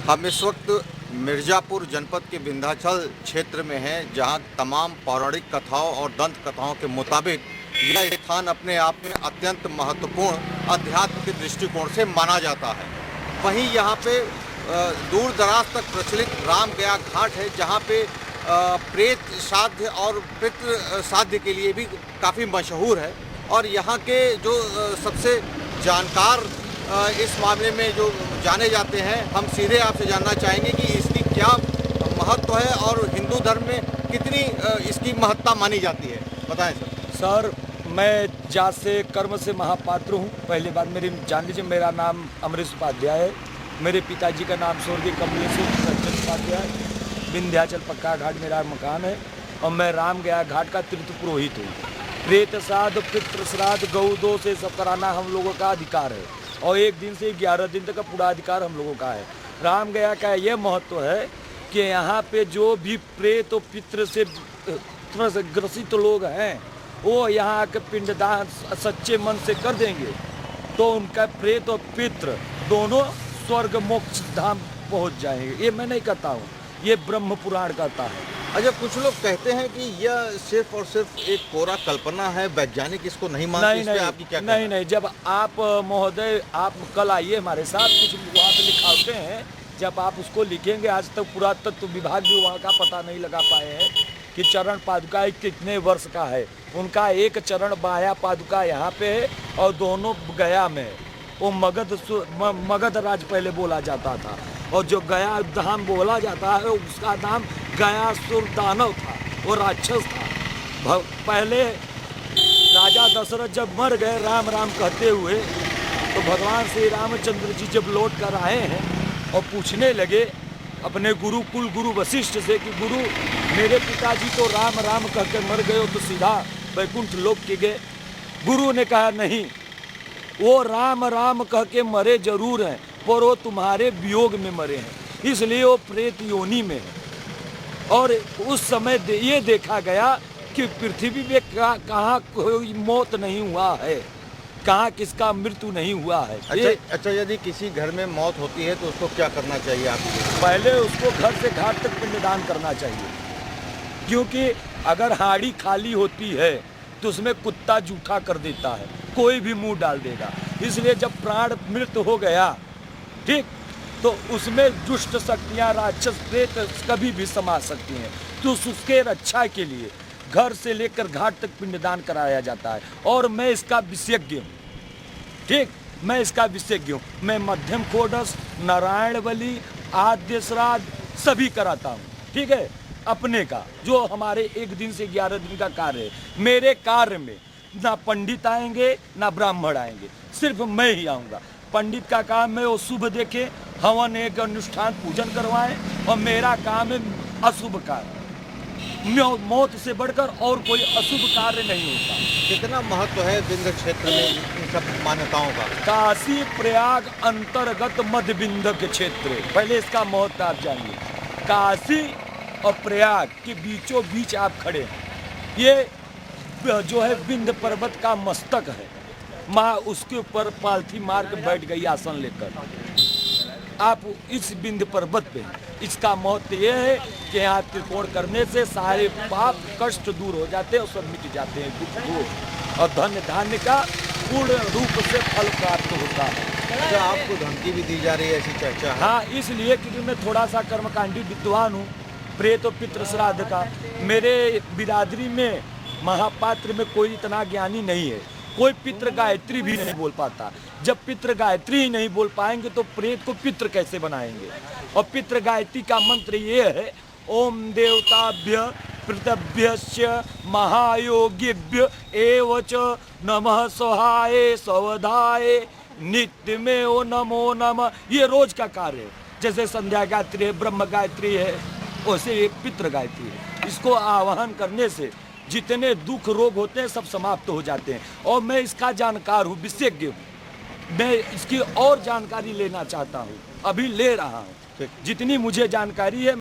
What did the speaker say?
हम इस वक्त मिर्ज़ापुर जनपद के विंध्याचल क्षेत्र में हैं, जहां तमाम पौराणिक कथाओं और दंत कथाओं के मुताबिक यह स्थान अपने आप में अत्यंत महत्वपूर्ण अध्यात्म के दृष्टिकोण से माना जाता है। वहीं यहां पे दूर दराज तक प्रचलित राम गया घाट है, जहां पे प्रेत श्राद्ध और पितृ श्राद्ध के लिए भी काफ़ी मशहूर है। और यहाँ के जो सबसे जानकार इस मामले में जो जाने जाते हैं, हम सीधे आपसे जानना चाहेंगे कि इसकी क्या महत्व है और हिंदू धर्म में कितनी इसकी महत्ता मानी जाती है। बताएं सर। सर, मैं जात से कर्म से महापात्र हूँ। पहली बात मेरी जान लीजिए, मेरा नाम अमरीश उपाध्याय है। मेरे पिताजी का नाम स्वर्गीय कमलेश्वर उपाध्याय। विंध्याचल पक्का घाट मेरा मकान है और मैं राम गया घाट का तीर्थ पुरोहित हूँ। प्रेत श्राद्ध, पितृ श्राद्ध, गौ दो से सब कराना हम लोगों का अधिकार है और 1 दिन से 11 दिन तक का पूरा अधिकार हम लोगों का है। राम गया का ये महत्व है कि यहाँ पे जो भी प्रेत और पितृ से ग्रसित लोग हैं, वो यहाँ आके पिंडदान सच्चे मन से कर देंगे तो उनका प्रेत और पितृ दोनों स्वर्ग मोक्ष धाम पहुँच जाएंगे। ये मैं नहीं कहता हूँ, ये ब्रह्म पुराण कहता है। अच्छा, कुछ लोग कहते हैं कि यह सिर्फ और सिर्फ एक कोरा कल्पना है, वैज्ञानिक इसको नहीं मानते। नहीं, इस पे आपकी क्या नहीं, नहीं। जब आप महोदय आप कल आइए हमारे साथ, कुछ वहाँ पे लिखावटे हैं, जब आप उसको लिखेंगे। आज तक पुरातत्व विभाग भी वहाँ का पता नहीं लगा पाए हैं कि चरण पादुका कितने वर्ष का है। उनका एक चरण बाह्या पादुका यहाँ पे है और दोनों गया में। वो मगध राज पहले बोला जाता था और जो गया धाम बोला जाता है उसका नाम गयासुर दानव था, वो राक्षस था। पहले राजा दशरथ जब मर गए राम राम कहते हुए, तो भगवान श्री रामचंद्र जी जब लौट कर आए हैं और पूछने लगे अपने गुरु कुल गुरु वशिष्ठ से कि गुरु, मेरे पिताजी तो राम राम कह के मर गए हो तो सीधा वैकुंठ लोक के गए। गुरु ने कहा नहीं, वो राम राम कह के मरे जरूर हैं पर वो तुम्हारे वियोग में मरे हैं, इसलिए वो प्रेत योनि में है। और उस समय ये देखा गया कि पृथ्वी में कहाँ कोई मौत नहीं हुआ है, कहाँ किसका मृत्यु नहीं हुआ है। अच्छा, यदि किसी घर में मौत होती है तो उसको क्या करना चाहिए आपको? पहले उसको घर से घाट तक पिंडदान करना चाहिए, क्योंकि अगर हाड़ी खाली होती है तो उसमें कुत्ता जूठा कर देता है, कोई भी मुंह डाल देगा। इसलिए जब प्राण मृत हो गया, ठीक, तो उसमें दुष्ट शक्तियाँ, राक्षस, प्रेत कभी भी समा सकती हैं। तो उसके रक्षा के लिए घर से लेकर घाट तक पिंडदान कराया जाता है। और मैं इसका विशेषज्ञ हूँ, ठीक, मैं इसका विशेषज्ञ हूँ। मैं मध्यम कोडस, नारायण बलि, आद्य श्राद्ध सभी कराता हूँ, ठीक है। अपने का जो हमारे 1 दिन से 11 दिन का कार्य है, मेरे कार्य में ना पंडित आएंगे ना ब्राह्मण आएंगे, सिर्फ मैं ही आऊँगा। पंडित का काम है वो शुभ देखे, हवन एक अनुष्ठान पूजन करवाएं, और मेरा काम है अशुभ कार्य। मौत से बढ़कर और कोई अशुभ कार्य नहीं होता। कितना महत्व है विंध्य क्षेत्र में इन सब मान्यताओं का? काशी प्रयाग अंतर्गत मध्य विंध्य के क्षेत्र, पहले इसका महत्व आप जानिए। काशी और प्रयाग के बीचों बीच आप खड़े हैं। ये जो है विंध्य पर्वत का मस्तक है। माँ उसके ऊपर पालथी मार के बैठ गई आसन लेकर। आप इस विंध्य पर्वत पे, इसका महत्व ये है कि यहाँ त्रिकोण करने से सारे पाप कष्ट दूर हो जाते हैं और सब मिट जाते हैं, दुख दूर, और धन्य धान्य का पूर्ण रूप से फल प्राप्त होता है। अच्छा, आपको धमकी भी दी जा रही है, ऐसी चर्चा है? हाँ, इसलिए क्योंकि मैं थोड़ा सा कर्मकांडी विद्वान हूँ, प्रेत और पितृ श्राद्ध का। मेरे बिरादरी में महापात्र में कोई इतना ज्ञानी नहीं है, कोई पितृ गायत्री भी नहीं बोल पाता। जब पितृ गायत्री ही नहीं बोल पाएंगे तो प्रेत को पितृ कैसे बनाएंगे? और पितृ गायत्री का मंत्र ये है, ओम देवताभ्य पृतभ्यश्च महायोगिभ्य एवच नमः सहाय सवधाय नित्य में ओ नमो नमः। ये रोज का कार्य है। जैसे संध्या गायत्री है, ब्रह्म गायत्री है, वैसे एक पितृ गायत्री है। इसको आवाहन करने से जितने दुख रोग होते हैं सब समाप्त हो जाते हैं। और मैं इसका जानकार हूँ, विशेषज्ञ हूँ। मैं इसकी और जानकारी लेना चाहता हूँ, अभी ले रहा हूँ। जितनी मुझे जानकारी है